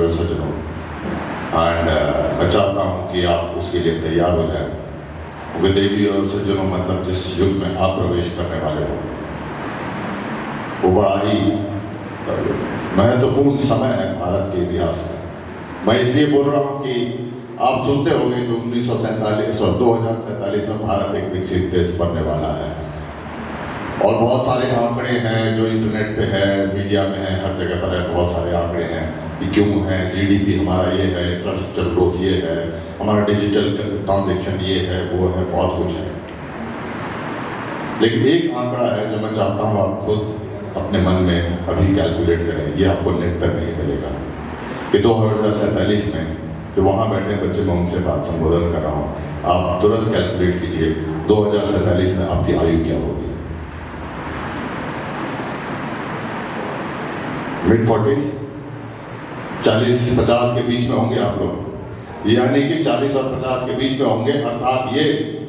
और सज्जनों, एंड मैं चाहता हूँ कि आप उसके लिए तैयार हो जाएं, क्योंकि देवी और सज्जनों मतलब जिस युग में आप प्रवेश करने वाले हो वो बड़ा ही महत्वपूर्ण समय है भारत के इतिहास में। मैं इसलिए बोल रहा हूँ कि आप सुनते होंगे कि 2047 में भारत एक विकसित देश बनने वाला है, और बहुत सारे आंकड़े हैं जो इंटरनेट पे है, मीडिया में है, हर जगह पर है। बहुत सारे आंकड़े हैं कि क्यों है, जीडीपी हमारा ये है, इंफ्रास्ट्रक्चर ग्रोथ ये है, हमारा डिजिटल ट्रांजैक्शन ये है, वो है, बहुत कुछ है। लेकिन एक आंकड़ा है जो मैं चाहता हूँ आप खुद अपने मन में अभी कैलकुलेट करें, ये आपको नेट पर नहीं मिलेगा, कि 2047 में जो वहाँ बैठे बच्चे, मैं उनसे बात संबोधन कर रहा हूँ, आप तुरंत कैलकुलेट कीजिए 2047 में आपकी आयु क्या होगी। मिड 40s, 40-50 के बीच में होंगे आप लोग, यानी कि 40 और 50 के बीच में होंगे। अर्थात ये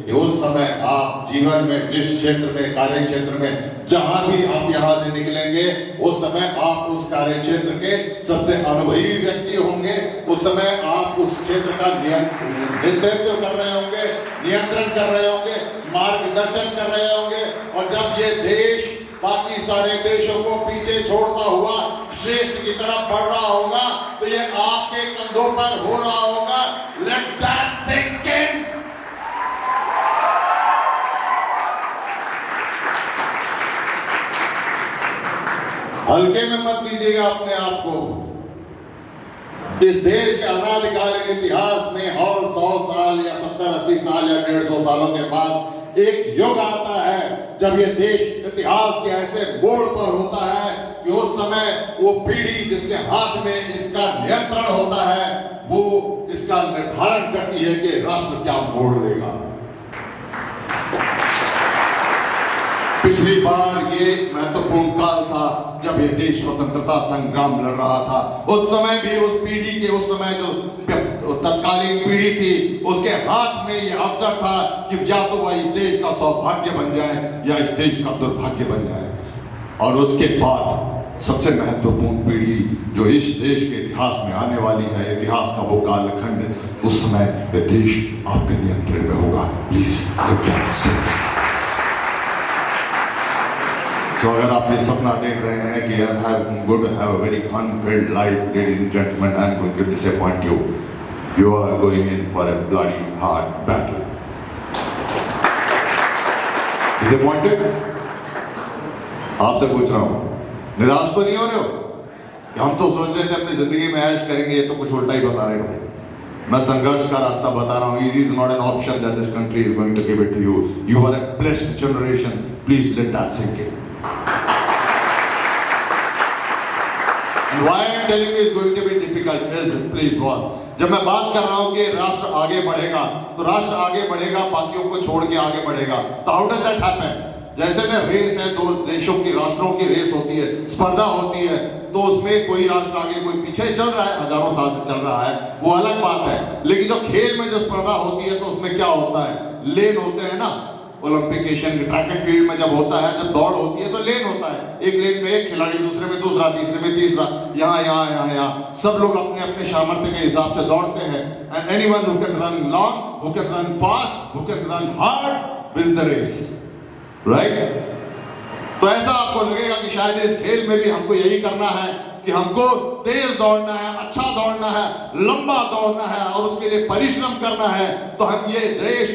कि उस समय आप जीवन में जिस क्षेत्र में, कार्य क्षेत्र में, जहां भी आप यहां से निकलेंगे, उस समय आप उस कार्य क्षेत्र के सबसे अनुभवी व्यक्ति होंगे। उस समय आप उस क्षेत्र का नेतृत्व कर रहे होंगे, नियंत्रण कर रहे होंगे, मार्गदर्शन कर रहे होंगे। और जब ये देश बाकी सारे देशों को पीछे छोड़ता हुआ श्रेष्ठ की तरफ बढ़ रहा होगा, तो ये आपके कंधों पर हो रहा होगा। Let that sink in. हल्के में मत लीजिएगा अपने आप को। इस देश के अनादिकालीन इतिहास में हर 100 साल या 70-80 साल या 150 सालों के बाद एक युग आता है जब ये देश इतिहास के ऐसे मोड़ पर होता है कि उस समय वो पीढ़ी जिसके हाथ में इसका नियंत्रण होता है, वो इसका निर्धारण करती है कि राष्ट्र क्या मोड़ लेगा। पिछली बार ये महत्वपूर्ण काल था जब ये देश स्वतंत्रता संग्राम लड़ रहा था। उस समय भी उस पीढ़ी के, उस समय जो तत्कालीन पीढ़ी थी, उसके हाथ में ये अवसर था कि या तो वह इस देश का सौभाग्य बन जाए या इस देश का दुर्भाग्य बन जाए। और उसके बाद सबसे महत्वपूर्ण पीढ़ी जो इस देश के इतिहास में आने वाली है, इतिहास का वो कालखंड, उस समय ये देश आपके नियंत्रण में होगा। प्लीज तो अगर आप ये सपना देख रहे हैं कि I am going to have a very fun filled life, ladies and gentleman, I am going to disappoint you. You are going in for a bloody hard battle. Disappointed? आपसे पूछ रहा हूं, निराश तो नहीं हो रहे हो कि हम तो सोच रहे थे अपनी जिंदगी में ऐश करेंगे, ये तो कुछ उल्टा ही बता रहे हो। मैं संघर्ष का रास्ता बता रहा हूं। Easy is not an option that this country is going to give it to you. You are a blessed generation. Please let that sink in. And why I am telling you is going to be difficult is please boss. जब मैं बात कर रहा हूं कि राष्ट्र आगे बढ़ेगा, तो राष्ट्र आगे बढ़ेगा, बाकियों को छोड़ के आगे बढ़ेगा। तो how does that happen? जैसे में रेस है, दो देशों की, राष्ट्रों की रेस होती है, स्पर्धा होती है, तो उसमें कोई राष्ट्र आगे कोई पीछे चल रहा है, हजारों साल से चल रहा है, वो अलग बात है। लेकिन जो खेल में जो स्पर्धा होती है तो उसमें क्या होता है, लेन होते हैं ना। Olympic, Asian, track and field में जब होता है, जब दौड़ होती है तो लेन होता है। एक लेन में एक खिलाड़ी, दूसरे में दूसरा, तीसरे में तीसरा, यहाँ सब लोग अपने अपने सामर्थ्य के हिसाब से दौड़ते हैं। And anyone who can run long, who can run fast, who can run hard wins the race, right? तो ऐसा आपको लगेगा कि शायद इस खेल में भी हमको यही करना है कि हमको तेज दौड़ना है, अच्छा दौड़ना है, लंबा दौड़ना है और उसके लिए परिश्रम करना है, तो हम ये रेस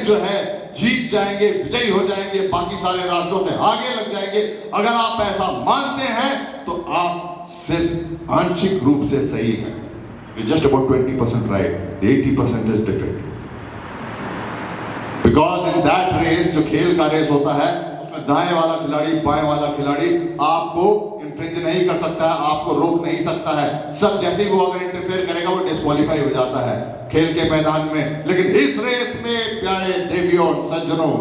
जो है जीत जाएंगे, विजयी हो जाएंगे, बाकी सारे राष्ट्रों से आगे लग जाएंगे। अगर आप ऐसा मानते हैं तो आप सिर्फ आंशिक रूप से सही हैं। You're just about 20% right. The 80% is different. Because in that race, जो खेल का रेस होता है, उसमें दाएं वाला खिलाड़ी, बाएं वाला खिलाड़ी आपको इन्फ्रिंज नहीं कर सकता है, आपको रोक नहीं सकता है। सब जैसे ही वो अगर इंटरफेयर करेगा वो डिस्क्वालीफाई हो जाता है खेल के मैदान में। लेकिन इस रेस में प्यारे देवियों सज्जनों,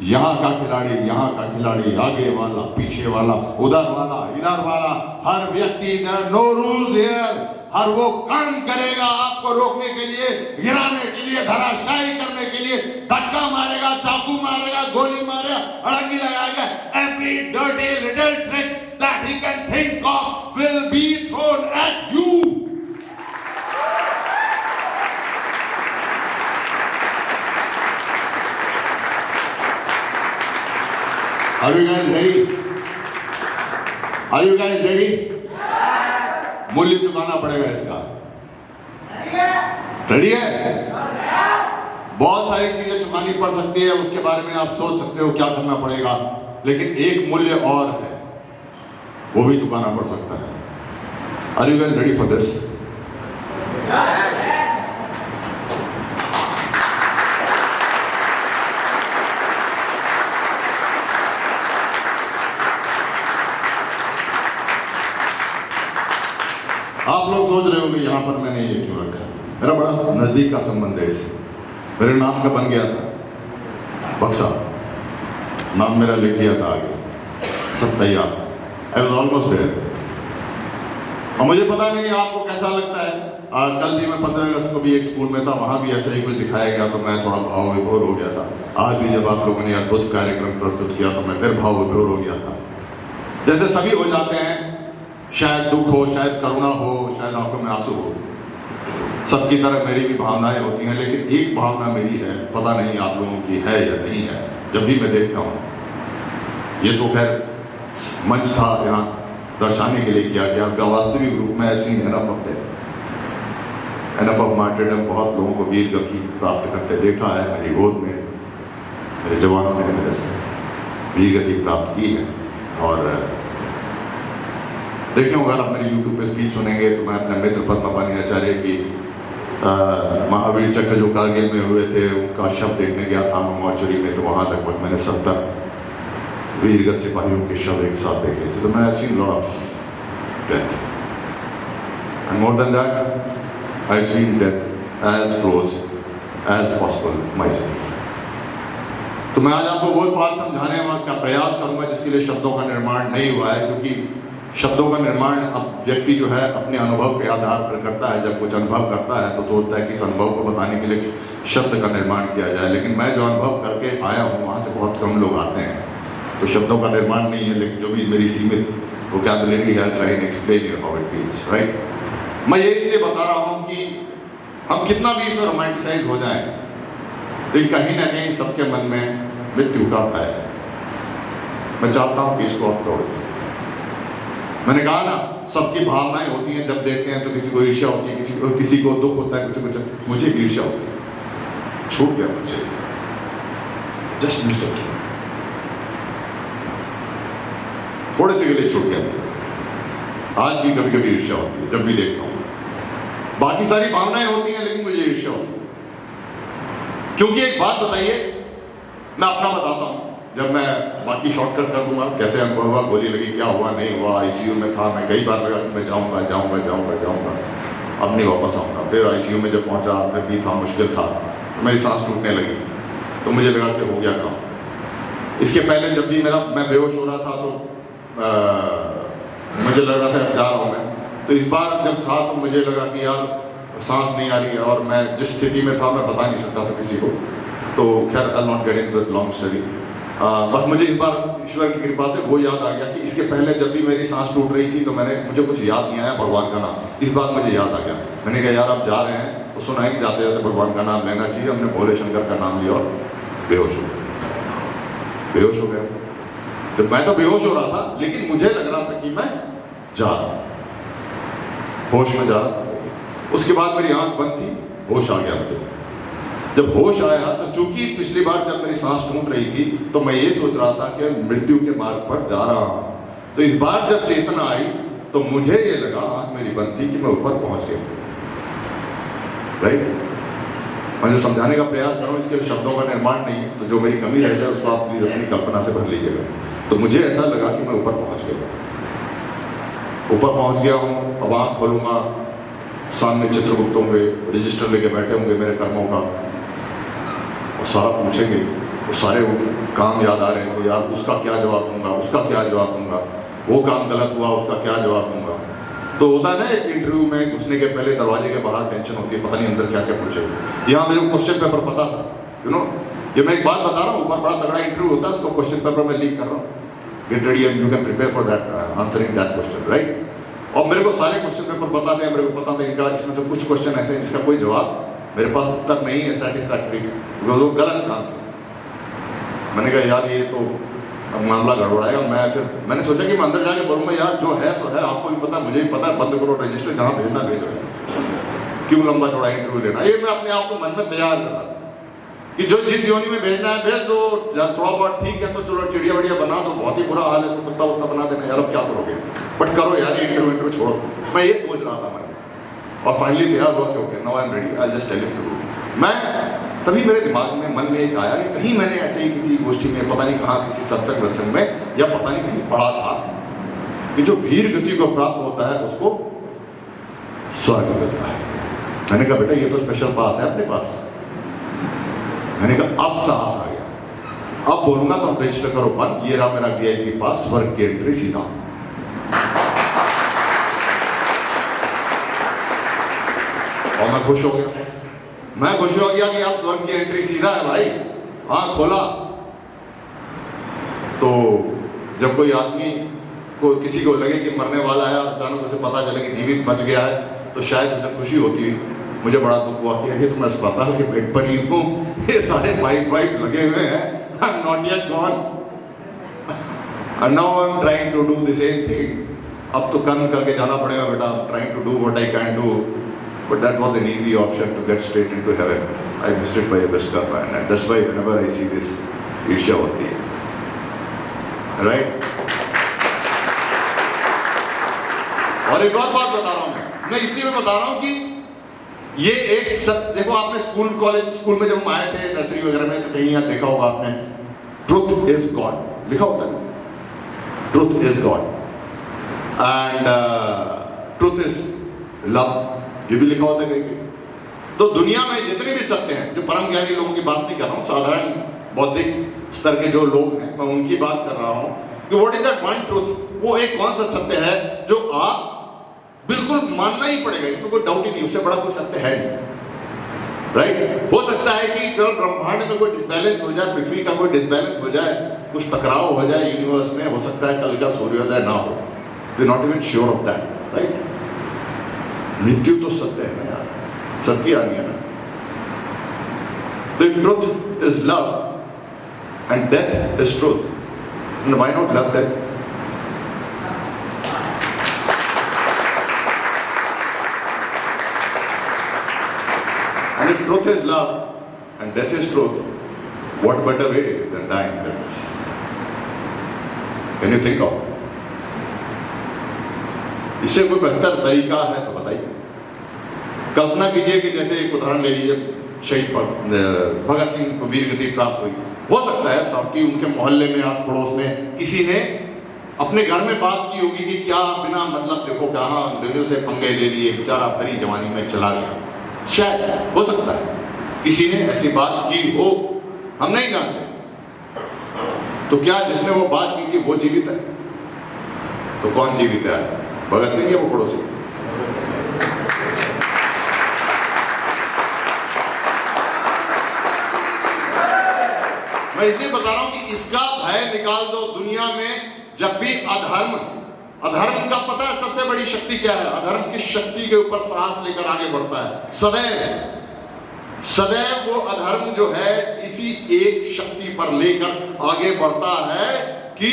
यहाँ का खिलाड़ी, आगे वाला, पीछे वाला, उधर वाला, इधर वाला, हर व्यक्ति, नो रूल्स हियर। हर वो काम करेगा आपको रोकने के लिए, गिराने के लिए, धराशायी करने के लिए, धक्का मारेगा, चाकू मारेगा, गोली मारेगा, अड़ंगी लगाएगा। Every dirty little trick that he can think of will be thrown at you. Are you guys ready? Are you guys ready? मूल्य चुकाना पड़ेगा इसका। रेडी है? बहुत सारी चीजें चुकानी पड़ सकती है, उसके बारे में आप सोच सकते हो क्या करना पड़ेगा, लेकिन एक मूल्य और है, वो भी चुकाना पड़ सकता है। Are you guys ready for this? आप लोग सोच रहे हो कि यहाँ पर मैंने ये क्यों रखा। मेरा बड़ा नजदीक का संबंध है इससे। मेरे नाम का बन गया था बक्सा, नाम मेरा लिख दिया था आगे, सब तैयार। I was almost there. और मुझे पता नहीं आपको कैसा लगता है। कल भी मैं 15 अगस्त को भी एक स्कूल में था, वहाँ भी ऐसा ही कुछ दिखाया गया तो मैं थोड़ा भाव विभोर हो गया था। आज भी जब आप लोगों ने अद्भुत कार्यक्रम प्रस्तुत किया तो मैं फिर भाव विभोर हो गया था। जैसे सभी हो जाते हैं, शायद दुख हो, शायद करुणा हो, शायद आंखों में आंसू हो, सबकी तरह मेरी भी भावनाएं होती हैं, लेकिन एक भावना मेरी है, पता नहीं आप लोगों की है या नहीं है। जब भी मैं देखता हूँ, ये तो खैर मंच था यहाँ दर्शाने के लिए किया गया, वास्तविक रूप में ऐसी एनफ ऑफ मार्टिरडम बहुत लोगों को वीर गति प्राप्त करते देखा है। मेरी गोद में मेरे जवानों ने मेरे से वीर गति प्राप्त की है। और देखिए, अगर आप मेरी यूट्यूब पे स्पीच सुनेंगे तो मैं अपने मित्र पद्मपाणि आचार्य की महावीर चक्र जो कारगिल में हुए थे उनका शव देखने गया था मॉर्चरी में, तो वहाँ लगभग मैंने 70 वीरगत सिपाहियों के शव एक साथ देखे थे। तो मैंने seen lot of death and more than that I seen death as close as possible myself. तो मैं आज आपको वो बात समझाने का प्रयास करूंगा जिसके लिए शब्दों का निर्माण नहीं हुआ है, क्योंकि शब्दों का निर्माण अब व्यक्ति जो है अपने अनुभव के आधार पर करता है। जब कुछ अनुभव करता है तो सोचता है कि इस अनुभव को बताने के लिए शब्द का निर्माण किया जाए, लेकिन मैं जो अनुभव करके आया हूँ वहाँ से बहुत कम लोग आते हैं, तो शब्दों का निर्माण नहीं है, लेकिन जो भी मेरी सीमित वोकैबुलरी है, try and explain you how it feels, right. मैं ये इसलिए बता रहा हूँ कि हम कितना भी इसमें रोमांटिसाइज हो जाएं, लेकिन कहीं ना कहीं सबके मन में मृत्यु का भय है। मैं चाहता हूँ कि इसको अब तोड़ दें। मैंने कहा ना, सबकी भावनाएं होती हैं, जब देखते हैं तो किसी को ईर्ष्या होती है, किसी को दुख होता है, किसी को मुझे ईर्ष्या होती है। छूट गया मुझे, जस्ट मिस्टेक, थोड़े से के लिए छूट गया। आज भी कभी कभी ईर्ष्या होती है जब भी देखता हूं। बाकी सारी भावनाएं होती हैं, लेकिन मुझे ईर्ष्या होती है। क्योंकि एक बात बताइए, मैं अपना बताता हूं, जब मैं बाकी शॉर्टकट कर दूंगा कैसे अनुभव हुआ, गोली लगी, क्या हुआ, नहीं हुआ, आईसीयू में था, मैं कई बार लगा कि मैं जाऊंगा जाऊंगा जाऊंगा जाऊंगा, अब नहीं वापस आऊंगा। फिर आईसीयू में जब पहुंचा फिर भी था, मुश्किल था, तो मेरी सांस टूटने लगी, तो मुझे लगा कि हो गया काम। इसके पहले जब भी मैं बेहोश हो रहा था तो मुझे लग रहा था अब जा रहा हूँ मैं। तो इस बार जब था तो मुझे लगा कि यार सांस नहीं आ रही है, और मैं जिस स्थिति में था मैं बता नहीं सकता था किसी को। तो खैर I not get into the long story. बस मुझे इस बार ईश्वर की कृपा से वो याद आ गया कि इसके पहले जब भी मेरी सांस टूट रही थी तो मुझे कुछ याद नहीं आया भगवान का नाम। इस बार मुझे याद आ गया। मैंने कहा यार आप जा रहे हैं तो सुना है कि जाते जाते भगवान का नाम लेना चाहिए। हमने भोले शंकर का नाम लिया और बेहोश हो गया। तो मैं तो बेहोश हो रहा था, लेकिन मुझे लग रहा था कि मैं जा रहा हूँ, होश में जा रहा था। उसके बाद मेरी आंख बंद थी, होश आ गया मुझे। जब होश आया तो चूंकि पिछली बार जब मेरी सांस टूट रही थी तो मैं ये सोच रहा था कि मृत्यु के मार्ग पर जा रहा हूं, तो इस बार जब चेतना आई तो मुझे ये लगा, आंख मेरी बंद थी, कि मैं ऊपर पहुंच गया। राइट। मैं जो समझाने का प्रयास कर रहा हूँ इसके शब्दों का निर्माण नहीं है, तो जो मेरी कमी रह जाए उसको आप प्लीज अपनी कल्पना से भर लीजिएगा। तो मुझे ऐसा लगा कि मैं ऊपर पहुंच गया, ऊपर पहुंच गया हूँ। अब आंख खोलूंगा, सामने चित्रगुप्त होंगे, रजिस्टर लेके बैठे होंगे मेरे कर्मों का, और सारा पूछेंगे। वो सारे काम याद आ रहे थे, यार उसका क्या जवाब दूंगा, उसका क्या जवाब दूंगा, वो काम गलत हुआ उसका क्या जवाब दूंगा। तो होता है ना एक इंटरव्यू में घुसने के पहले दरवाजे के बाहर टेंशन होती है, पता नहीं अंदर क्या क्या पूछेगा। यहाँ मेरे को क्वेश्चन पेपर पता था, यू नो, ये मैं एक बात बता रहा हूँ, ऊपर बड़ा तगड़ा इंटरव्यू होता है, उसको क्वेश्चन पेपर में लीक कर रहा हूँ। Get ready and you can prepare for that, answering that question, right. और मेरे को सारे क्वेश्चन पेपर पता थे, मेरे को पता था इनका, इसमें से कुछ क्वेश्चन ऐसे हैं जिसका कोई जवाब मेरे पास उत्तर नहीं है सेटिस्फैक्टरी, वो गलत काम था। मैंने कहा यार ये तो अब मामला गड़बड़ाएगा। मैंने सोचा कि मैं अंदर जाके बोलूँगा यार जो है सो है, आपको भी पता मुझे भी पता, बंद करो रजिस्टर, जहाँ भेजना भेजो, क्यों लंबा चौड़ा इंटरव्यू लेना। ये मैं अपने आप को मन में तैयार कर रहा कि जो जिस योनि में भेजना है भेज दो, थोड़ा बहुत ठीक है तो चलो चिड़िया वड़िया बना दो, बहुत ही बुरा हाल है तो कुत्ता वत्ता बना देना यार, अब क्या करोगे, बट करो यार ये इंटरव्यू छोड़ो। मैं ये सोच रहा था मन में, और फाइनली तैयार हुआ कि okay now I am ready, I just tell him to do. मैं तभी मेरे दिमाग में मन में एक आया कि कहीं मैंने ऐसे ही किसी गोष्ठी में, पता नहीं कहाँ, किसी सत्संग वत्संग में या पता नहीं कहीं पढ़ा था कि जो वीर गति को प्राप्त होता है उसको स्वर्ग मिलता है। मैंने कहा बेटा ये तो स्पेशल पास है अपने पास। मैंने कहा अब साहस आ गया, अब बोलूंगा तो आप रजिस्टर करो बंद, ये रहा मेरा वीआईपी पास, स्वर्ग की एंट्री सीधा। और मैं खुश हो गया, मैं खुश हो गया कि अब स्वर्ग की एंट्री सीधा है भाई। हाँ खोला तो जब कोई आदमी को किसी को लगे कि मरने वाला है और अचानक उसे पता चले कि जीवित बच गया है तो शायद उसे खुशी होती है। मुझे बड़ा दुख हुआ कि अरे तो मैं अस्पताल के बेड पर ही हूँ, ये सारे पाइप लगे हुए हैं, I am not yet gone and now I am trying to do the same thing. अब तो कर्म करके जाना पड़ेगा बेटा, trying to do what I can do, but that was an easy option to get straight into heaven. I missed it by best karma and that's why whenever I see this ईर्ष्या होती है, राइट। और एक और बात बता रहा हूं मैं इसलिए बता रहा हूं कि ये एक देखो आपने स्कूल में जब हम आए थे नर्सरी वगैरह में तो कहीं यहाँ देखा होगा आपने, ट्रुथ इज गॉड लिखा होता है, truth is God and truth is love, ये भी लिखा होता है कहीं। तो दुनिया में जितने भी सत्य हैं, जो परम ज्ञानी लोगों की बात नहीं कर रहा हूँ, साधारण बौद्धिक स्तर के जो लोग हैं मैं उनकी बात कर रहा हूँ कि what is that one truth, वो एक कौन सा सत्य है जो आप बिल्कुल मानना ही पड़ेगा, इसमें कोई डाउट ही नहीं, उससे बड़ा कोई सत्य है नहीं, राइट। हो सकता है कि केवल ब्रह्मांड में कोई डिसबैलेंस हो जाए, पृथ्वी का कोई डिसबैलेंस हो जाए, कुछ टकराव हो जाए यूनिवर्स में, हो सकता है कल का सूर्योदय ना हो, we not even sure of that, right. मृत्यु तो सत्य है ना यार, सबकी आनी है ना। तो if truth is love and death is truth, and why not love death? And if truth is love and death is truth, what better way than dying than this? Can you think of? इससे कोई बेहतर तरीका है तो बताइए। कल्पना कीजिए कि जैसे एक उदाहरण ले लीजिए, शहीद भगत सिंह को वीर गति प्राप्त हुई। हो सकता है सबकी उनके मोहल्ले में, आस पड़ोस में किसी ने अपने घर में बात की होगी कि क्या बिना मतलब देखो कहाँ अंग्रेजों से पंगे ले लिए, बेचारा भरी जवानी में चला गया। शायद हो सकता है किसी ने ऐसी बात की हो, हम नहीं जानते। तो क्या जिसने वो बात की कि वो जीवित है? तो कौन जीवित है, भगत सिंह या वो पड़ोसी? मैं इसलिए बता रहा हूं कि इसका भय निकाल दो। दुनिया में जब भी अधर्म का पता है सबसे बड़ी शक्ति क्या है? अधर्म की शक्ति के ऊपर साहस लेकर आगे बढ़ता है सदैव वो अधर्म जो है इसी एक शक्ति पर लेकर आगे बढ़ता है कि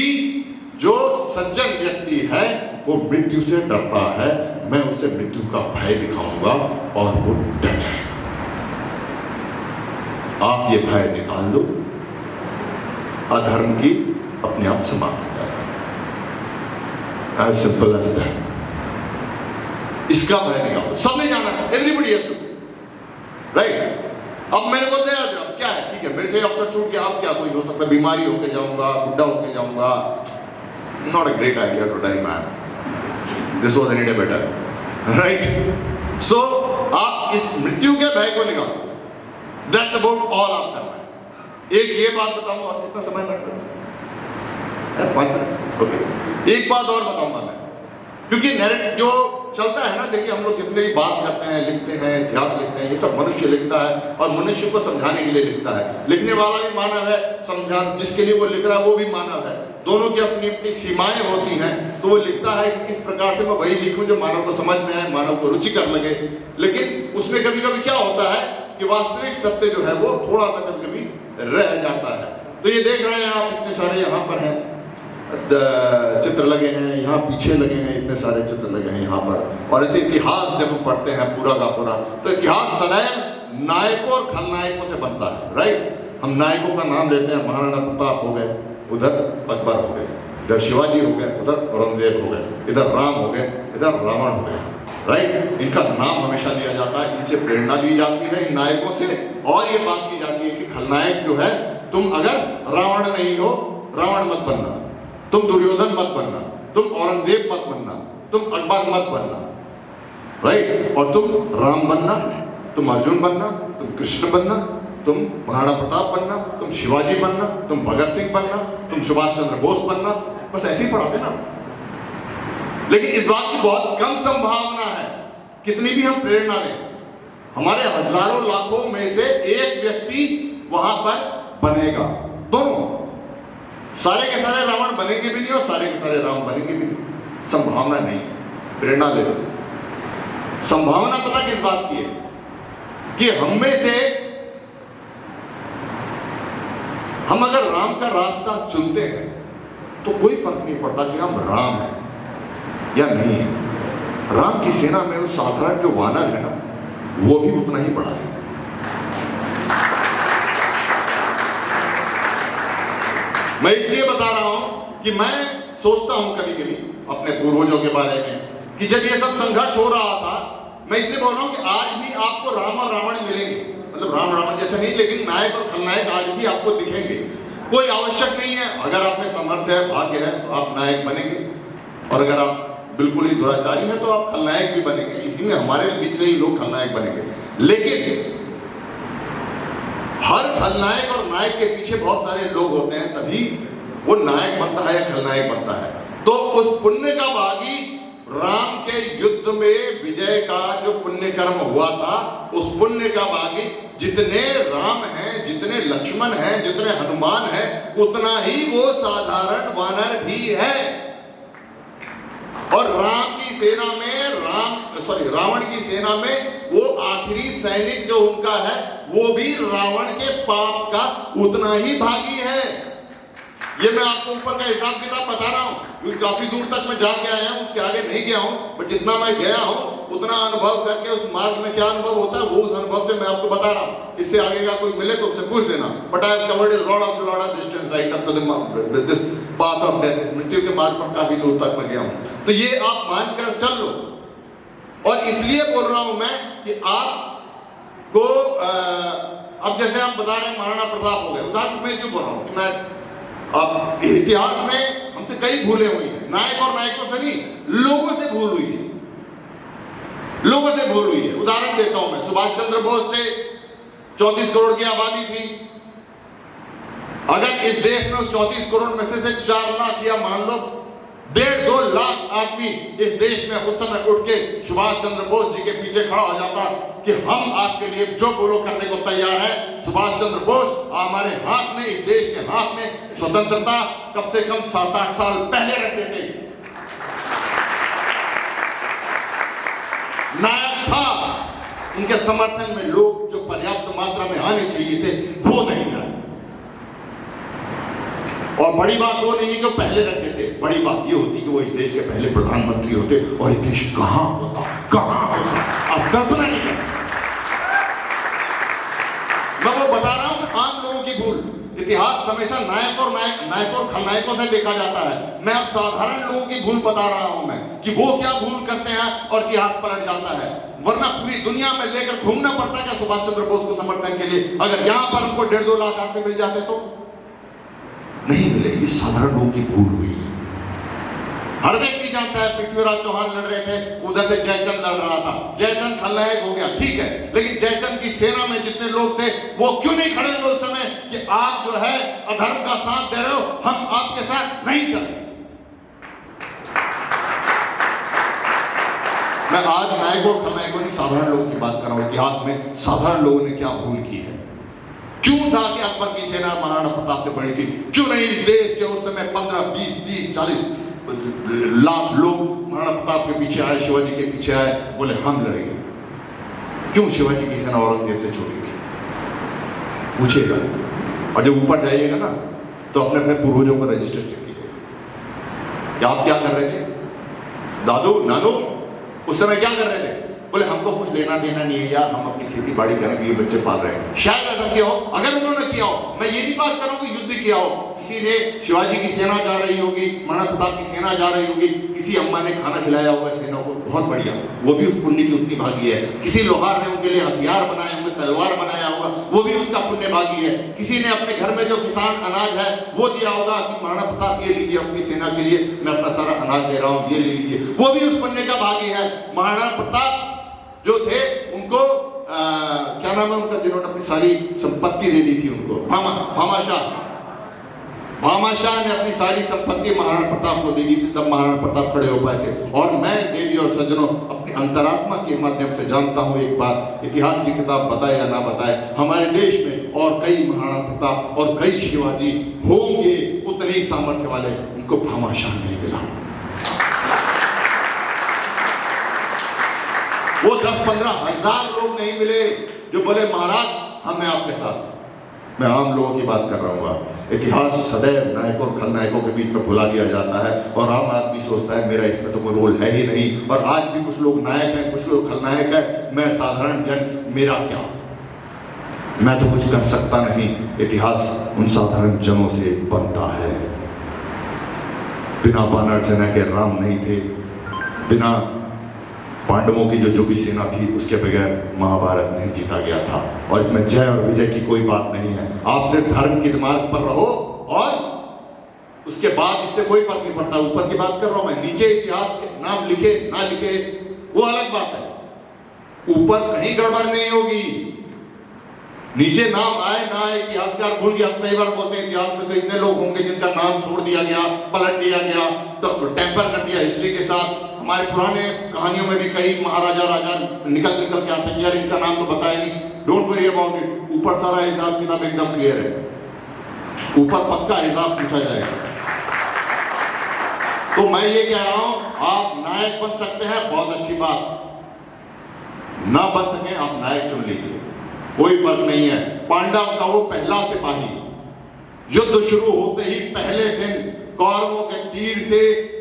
जो सज्जन व्यक्ति है वो मृत्यु से डरता है, मैं उसे मृत्यु का भय दिखाऊंगा और वो डर जाएगा। आप ये भय निकाल दो, अधर्म की अपने आप समाप्त हो जाएगा। As simple as that. इसका भय निकालो, सबने जाना है, एवरीबडी हैज टू, राइट। अब मेरे को दे अब क्या है, ठीक है मेरे से अवसर छूट गया, अब क्या कोई हो सकता है, बीमारी होके जाऊंगा, बुढ़ा होके जाऊंगा, not a great idea to die man, this was any day better, right. So आप इस मृत्यु के भय को निकालो, दैट्स अबाउट ऑल आप करना है। एक ये बात बताऊंगा, और कितना समय लगता है? 5 मिनट, ओके। एक बात और बताऊंगा मैं, क्योंकि नैरेटिव जो चलता है ना, देखिए हम लोग जितने भी बात करते हैं, लिखते हैं, इतिहास लिखते हैं, ये सब मनुष्य लिखता है और मनुष्य को समझाने के लिए लिखता है। लिखने वाला भी मानव है, जिसके लिए वो लिख रहा है वो भी मानव है, दोनों की अपनी अपनी सीमाएं होती हैं। तो वो लिखता है कि किस प्रकार से मैं वही लिखूं जो मानव को समझ में आए, मानव को रुचिकर लगे। लेकिन उसमें कभी कभी क्या होता है कि वास्तविक सत्य जो है वो थोड़ा सा कभी कभी रह जाता है। तो ये देख रहे हैं आप, इतने सारे यहाँ पर हैं, चित्र लगे हैं, यहाँ पीछे लगे हैं, इतने सारे चित्र लगे हैं यहाँ पर। और ऐसे इतिहास जब हम पढ़ते हैं पूरा का पूरा, तो इतिहास सदैव नायकों और खलनायकों से बनता है, राइट। हम नायकों का नाम लेते हैं, महाराणा प्रताप हो गए, उधर अकबर हो गए, इधर शिवाजी हो गए, उधर औरंगजेब हो गए, इधर राम हो गए, इधर रावण हो गए, राइट। इनका नाम हमेशा लिया जाता है, इनसे प्रेरणा ली जाती है इन नायकों से। और ये बात की जाती है कि खलनायक जो है, तुम अगर रावण नहीं हो, रावण मत बनना, तुम दुर्योधन मत बनना, तुम औरंगजेब मत बनना, तुम अकबर मत बनना, राइट। और तुम राम बनना, तुम अर्जुन बनना, तुम कृष्ण बनना, तुम महाराणा प्रताप बनना, तुम शिवाजी बनना, तुम भगत सिंह बनना, तुम सुभाष चंद्र बोस बनना। बस ऐसे ही पढ़ाते ना। लेकिन इस बात की बहुत कम संभावना है, कितनी भी हम प्रेरणा दें, हमारे हजारों लाखों में से एक व्यक्ति वहां पर बनेगा। दोनों, सारे के सारे रावण बनेंगे भी नहीं और सारे के सारे राम बनेंगे भी नहीं। संभावना नहीं, प्रेरणा ले लो। संभावना पता किस बात की है कि हम में से हम अगर राम का रास्ता चुनते हैं तो कोई फर्क नहीं पड़ता कि हम राम हैं या नहीं है। राम की सेना में वो साधारण जो वानर है ना, वो भी उतना ही बड़ा है। मैं इसलिए बता रहा हूं कि मैं सोचता हूं कभी कभी अपने पूर्वजों के बारे में कि जब ये सब संघर्ष हो रहा था, मैं इसलिए बोल रहा हूं कि आज भी आपको राम और रावण मिलेंगे, मतलब राम रावण जैसे नहीं, लेकिन नायक और खलनायक आज भी आपको दिखेंगे। कोई आवश्यक नहीं है, अगर आप में समर्थ है, भाग्य है, तो आप नायक बनेंगे, और अगर आप बिल्कुल ही दुराचारी हैं तो आप खलनायक भी बनेंगे। इसी में हमारे बीच से ही लोग खलनायक बनेंगे। लेकिन हर खलनायक और नायक के पीछे बहुत सारे लोग होते हैं, तभी वो नायक बनता है या खलनायक बनता है। तो उस पुण्य का भागी राम के युद्ध में विजय का जो पुण्य कर्म हुआ था, उस पुण्य का भागी जितने राम हैं, जितने लक्ष्मण हैं, जितने हनुमान हैं, उतना ही वो साधारण वानर भी है। और राम की सेना में रावण की सेना में वो आखिरी सैनिक जो उनका है, वो भी रावण के पाप का उतना ही भागी है। ये मैं आपको ऊपर का हिसाब किताब बता रहा हूं, क्योंकि काफी दूर तक मैं जाके आया हूं, उसके आगे नहीं गया हूं, बट जितना मैं गया हूं उतना अनुभव करके उस मार्ग में क्या अनुभव होता है, वो उस अनुभव से मैं आपको बता रहा हूं। इससे आगे का कोई मिले तो उससे पूछ लेना। But I have covered a lot of distance right up to this path of death, मृत्यु के मार्ग पर काफी दूर तक मैं गया हूं। तो ये आप मानकर चल लो। और इसलिए बोल रहा हूं मैं कि आपको अब जैसे आप बता रहे हैं महाराणा प्रताप हो गए, उदाहरण मैं क्यों बोल रहा हूं कि मैं अब इतिहास में हमसे कई भूलें हुई हैं, नायक और नायकों से नहीं, लोगों से भूल हुई है, लोगों से भूल हुई है। उदाहरण देता हूं मैं, सुभाष चंद्र बोस थे, 34 करोड़ की आबादी थी। अगर इस देश में उस 34 करोड़ में से 4 लाख या मान लो 1.5-2 लाख आदमी इस देश में उस समय उठ के सुभाष चंद्र बोस जी के पीछे खड़ा हो जाता कि हम आपके लिए जो बोलो करने को तैयार है। सुभाष चंद्र बोस हमारे हाथ में, इस देश के हाथ में स्वतंत्रता कम से कम 7-8 साल पहले रख देते। नायक था, उनके समर्थन में लोग जो पर्याप्त मात्रा में आने चाहिए थे वो नहीं आए। और बड़ी बात वो नहीं कि पहले रख देते, बड़ी बात ये होती कि वो इस देश के पहले प्रधानमंत्री होते, और ये देश कहां होता, अब कल्पना नहीं कर सकते। मैं वो बता रहा हूं आम लोगों की भूल। इतिहास हमेशा नायक और खलनायकों से देखा जाता है। मैं अब साधारण लोगों की भूल बता रहा हूं मैं कि वो क्या भूल करते हैं और इतिहास पलट जाता है। वरना पूरी दुनिया में लेकर घूमना पड़ता है क्या सुभाष चंद्र बोस को समर्थन के लिए? अगर यहां पर हमको 1.5-2 लाख आदमी मिल जाते तो नहीं मिले। ये साधारण लोगों की भूल हुई। हर व्यक्ति जानता है पृथ्वीराज चौहान लड़ रहे थे, उधर से जयचंद लड़ रहा था, जयचंद खलनायक हो गया, ठीक है, लेकिन जयचंद की सेना में जितने लोग थे वो क्यों नहीं खड़े हुए उस समय कि आप जो है अधर्म का साथ दे रहे हो, हम आपके साथ नहीं चले। मैं आज नायकों और खलनायकों की, साधारण लोगों की बात कर रहा हूं। इतिहास में साधारण लोगों ने क्या भूल की है? क्यों था कि अकबर की सेना महाराणा प्रताप से बड़ी थी? क्यों नहीं इस देश के उस समय 15, 20, 30, 40 लाख लोग महाराणा प्रताप के पीछे आए, शिवाजी के पीछे आए, बोले हम लड़ेंगे? क्यों शिवाजी की सेना औरंगजेब से छोटी थी? पूछेगा। और जब ऊपर जाइएगा ना तो अपने अपने पूर्वजों को रजिस्टर चेक कीजिएगा। क्या आप क्या कर रहे थे दादू नानू, उस समय क्या कर रहे थे? बोले हमको कुछ लेना देना नहीं है यार, हम अपनी खेती बाड़ी करेंगे, ये बच्चे पाल रहे हैं। शायद ऐसा किया हो, अगर उन्होंने किया हो, मैं ये नहीं बात कर रहा हूं कि युद्ध किया हो, किसी ने शिवाजी की सेना जा रही होगी, महाराणा प्रताप की सेना जा रही होगी, किसी अम्मा ने खाना खिलाया होगा सेना को, बहुत बढ़िया, वो भी उस पुण्य की उतनी भागी है। किसी लोहार ने उनके लिए हथियार बनाए होंगे, तलवार बनाया होगा, वो भी उसका पुण्य भागी है। किसी ने अपने घर में जो किसान अनाज है वो दिया होगा कि महाराणा प्रताप ये लीजिए अपनी सेना के लिए, मैं अपना सारा अनाज दे रहा हूँ, ये ले लीजिए, वो भी उस पुण्य का भागी है। महाराणा प्रताप जो थे उनको क्या नाम है उनका, जिन्होंने अपनी सारी संपत्ति दे दी थी उनको, भामाशाह ने अपनी सारी संपत्ति महाराणा प्रताप को दे दी थी, तब महाराणा प्रताप खड़े हो पाए थे। और मैं देवी और सज्जनों अपनी अंतरात्मा के माध्यम से जानता हूं एक बात, इतिहास की किताब बताए या ना बताए, हमारे देश में और कई महाराणा प्रताप और कई शिवाजी होंगे उतने ही सामर्थ्य वाले, उनको भामाशाह नहीं मिला। वो 10-15 हजार लोग नहीं मिले जो बोले महाराज हम हैं आपके साथ। मैं आम लोगों की बात कर रहा हूँ। इतिहास सदैव नायकों और खलनायकों के बीच में भुला दिया जाता है और आम आदमी सोचता है मेरा इसमें तो कोई रोल है ही नहीं। और आज भी कुछ लोग नायक हैं, कुछ लोग खलनायक हैं, मैं साधारण जन, मेरा क्या, मैं तो कुछ कर सकता नहीं। इतिहास उन साधारण जनों से बनता है। बिना वानर सेना के राम नहीं थे, बिना पांडवों की जो भी सेना थी उसके बगैर महाभारत नहीं जीता गया था। और इसमें जय और विजय की कोई बात नहीं है। आप सिर्फ धर्म के मार्ग पर रहो और उसके बाद इससे कोई फर्क नहीं पड़ता। ऊपर की बात कर रहा हूं मैं, नीचे इतिहास के नाम लिखे ना लिखे वो अलग बात है, ऊपर कहीं गड़बड़ नहीं होगी। नीचे नाम आए ना आए इतिहासकार भूल गया। कई बार बोलते हैं इतिहास में तो इतने लोग होंगे जिनका नाम छोड़ दिया गया, पलट दिया गया, तो टेम्पर कर दिया हिस्ट्री के साथ। हमारे पुराने कहानियों में भी कई महाराजा राजा निकल के आते हैं, यार इनका नाम तो बताया नहीं। डोंट वरी अबाउट इट, ऊपर सारा हिसाब किताब एकदम क्लियर है, ऊपर पक्का हिसाब पूछा जाएगा। तो मैं ये कह रहा हूं, आप नायक बन सकते हैं, बहुत अच्छी बात, ना बन सके आप नायक चुन लीजिए, कोई फर्क नहीं है। पांडव का वो पहला सिपाही युद्ध शुरू होते ही पहले दिन कौरवों के तीर से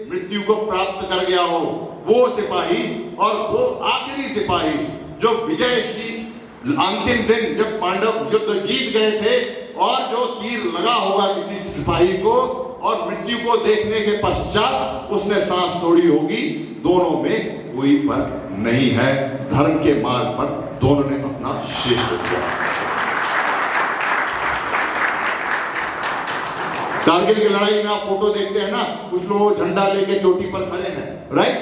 मृत्यु को प्राप्त कर गया हो, वो सिपाही, और वो आखिरी सिपाही जो विजयशील अंतिम दिन जब पांडव युद्ध जीत गए थे और जो तीर लगा होगा किसी सिपाही को और मृत्यु को देखने के पश्चात उसने सांस तोड़ी होगी, दोनों में कोई फर्क नहीं है। धर्म के मार्ग पर दोनों ने अपना श्रेष्ठ किया। कारगिल की लड़ाई में आप फोटो देखते हैं ना, कुछ लोग झंडा लेके चोटी पर खड़े हैं, राइट,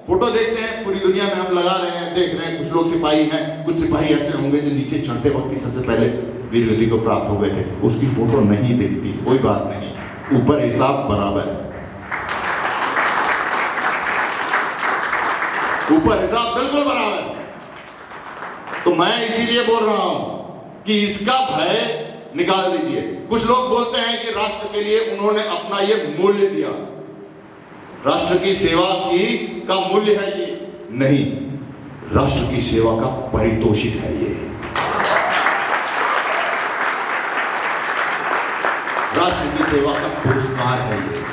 फोटो देखते हैं, पूरी दुनिया में हम लगा रहे हैं, देख रहे हैं, कुछ लोग सिपाही हैं, कुछ सिपाही ऐसे होंगे जो नीचे चढ़ते वक्त ही सबसे पहले वीर गति को प्राप्त हो गए थे, उसकी फोटो नहीं दिखती, कोई बात नहीं, ऊपर हिसाब बराबर है, ऊपर हिसाब बिल्कुल बराबर है। तो मैं इसीलिए बोल रहा हूं कि इसका भय निकाल दीजिए। कुछ लोग बोलते हैं कि राष्ट्र के लिए उन्होंने अपना ये मूल्य दिया, राष्ट्र की सेवा की का मूल्य है ये, नहीं, राष्ट्र की सेवा का पारितोषिक है ये, राष्ट्र की सेवा का पुरस्कार है ये,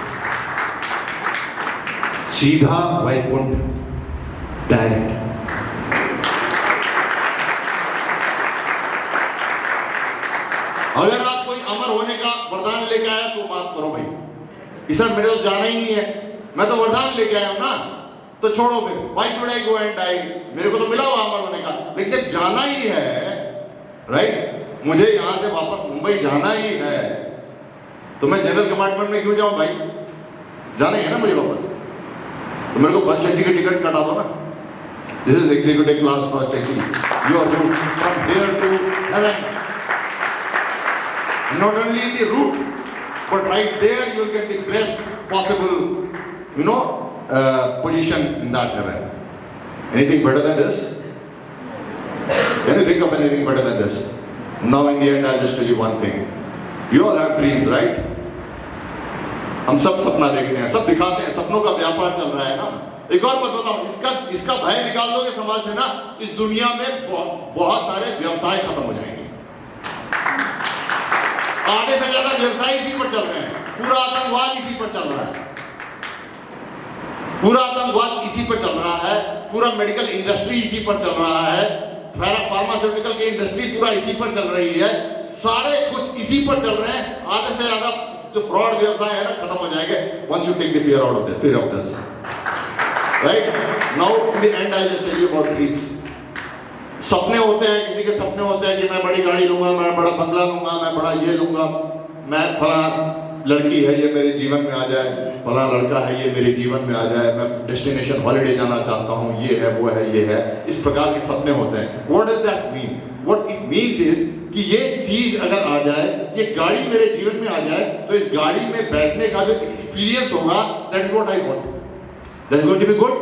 सीधा वैकुंठ, डायरेक्ट। अगर आप कोई अमर होने का वरदान लेके आया तो बात करो भाई कि सर मेरे तो जाना ही नहीं है, मैं तो वरदान लेके आया हूं ना, तो छोड़ो फिर, why should I go and die, मेरे को तो मिला हुआ अमर होने का। लेकिन जब जाना ही है, राइट, मुझे यहां से वापस मुंबई जाना ही है, तो मैं जनरल कंपार्टमेंट में क्यों जाऊं भाई, जाना ही है ना मुझे वापस, तो मेरे को फर्स्ट एसी की टिकट कटा दो ना। This is executive class first AC, your route from here to heaven. Not only the route, but right there you will get the best possible, position in that heaven. Anything better than this? Can you think of anything better than this? Now in the end, I'll just tell you one thing. You all have dreams, right? हम सब सपना देखते हैं, सब दिखाते हैं, सपनों का व्यापार चल रहा है ना। एक और बात बताऊं, इसका भय निकाल दोगे समाज से ना, इस दुनिया में बहुत सारे व्यवसाय खत्म हो जाएंगे। आधे से ज्यादा व्यवसाय इसी पर चल रहे हैं, पूरा आतंकवाद इसी पर चल रहा है। पूरा आतंकवाद इसी पर चल रहा है, पूरा मेडिकल इंडस्ट्री इसी पर चल रहा है, फार्मास्यूटिकल की इंडस्ट्री पूरा इसी पर चल रही है, सारे कुछ इसी पर चल रहे हैं। आधे से ज्यादा जो फ्रॉड व्यवसाय है ना खत्म हो जाएंगे once you take the fear out of this, fear of this, right? Now in the end I'll just tell you about dreams. सपने होते हैं, किसी के सपने होते हैं कि मैं बड़ी गाड़ी लूंगा, मैं बड़ा बंगला लूंगा, मैं बड़ा ये लूंगा, मैं फला लड़की है ये मेरे जीवन में आ जाए, फला लड़का है ये मेरे जीवन में आ जाए, मैं डेस्टिनेशन हॉलिडे जाना चाहता हूँ, ये है वो है ये है, इस प्रकार के सपने होते हैं। What does that mean? What it means is कि ये चीज अगर आ जाए, ये गाड़ी मेरे जीवन में आ जाए, तो इस गाड़ी में बैठने का जो एक्सपीरियंस होगा, that is what I want. That is going to be good.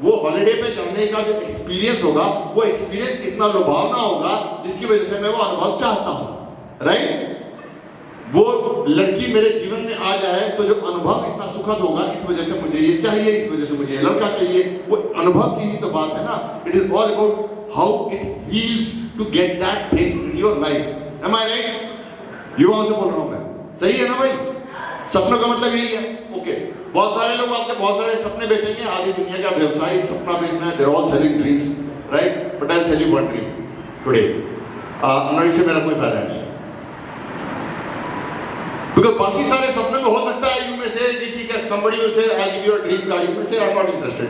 वो हॉलिडे पे जाने का जो एक्सपीरियंस होगा, वो एक्सपीरियंस इतना लुभावना होगा जिसकी वजह से मैं वो अनुभव चाहता हूँ, राइट? वो लड़की मेरे जीवन में आ जाए तो जो अनुभव इतना सुखद होगा, इस वजह से मुझे ये चाहिए, इस वजह से मुझे ये लड़का चाहिए, वो अनुभव की ही तो बात है ना। It is all about how it feels to get that thing in your life. Am I right? युवाओं से बोल रहा हूं मैं, सही है ना भाई? सपनों का मतलब यही है। ओके, बहुत सारे लोग आपके बहुत सारे सपने बेचेंगे, आधी दुनिया का व्यवसाय सपना बेचना है, they're all selling dreams, right? But I will sell you one dream today. इससे मेरा कोई फायदा नहीं है, बिकॉज़ बाकी सारे सपने में हो सकता है यू में से कि ठीक है, somebody will say I'll give you a dream car, you may say I'm not interested,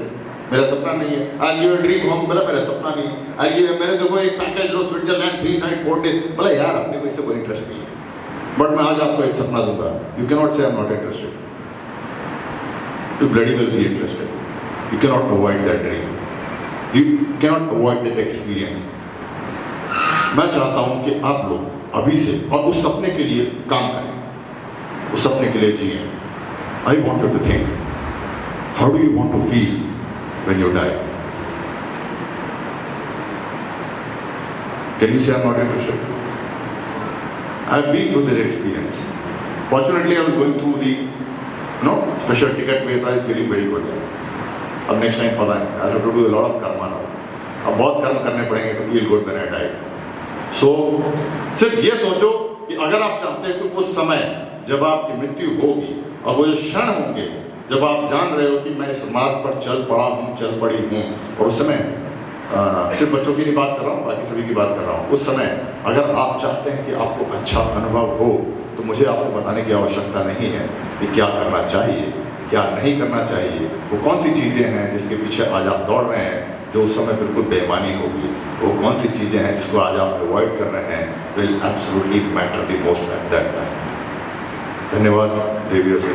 मेरा सपना नहीं है। I'll give you a dream home, बोला मेरा सपना नहीं है। I'll give you, मैंने देखो एक पैकेज लो स्विट्जरलैंड 3 नाइट 4 डे, बोला यार अपने को इससे कोई इंटरेस्ट नहीं है। बट मैं आज आपको एक सपना दूंगा, you cannot say I'm not interested, you bloody well be interested, you cannot avoid that dream, you cannot avoid that experience। मैं चाहता हूं कि आप लोग अभी से और उस सपने के लिए काम करें, उस सपने के लिए जिए। I want you to think, how do you want to feel when you die? Can you say I'm not interested? I've been through that experience. Fortunately, I was going through the special ticket where I was feeling very good. अब next time पता नहीं, I have to do a lot of karma now. अब बहुत कर्म करने पड़ेंगे to feel good when I die. So सिर्फ ये सोचो कि अगर आप चाहते हैं कि उस समय जब आपकी मृत्यु होगी और वो जो क्षण होंगे जब आप जान रहे हो कि मैं इस मार्ग पर चल पड़ा हूँ, चल पड़ी हूँ, और उस समय सिर्फ बच्चों की नहीं बात कर रहा हूँ, बाकी सभी की बात कर रहा हूँ, उस समय अगर आप चाहते हैं कि आपको अच्छा अनुभव हो तो मुझे आपको बताने की आवश्यकता नहीं है कि क्या करना चाहिए, क्या नहीं करना चाहिए, वो कौन सी चीज़ें हैं जिसके पीछे आज आप दौड़ रहे हैं जो उस समय बिल्कुल बेईमानी होगी, वो कौन सी चीज़ें हैं जिसको आज आप अवॉइड कर रहे हैं, will absolutely matter the most at that time. धन्यवाद। देवियों से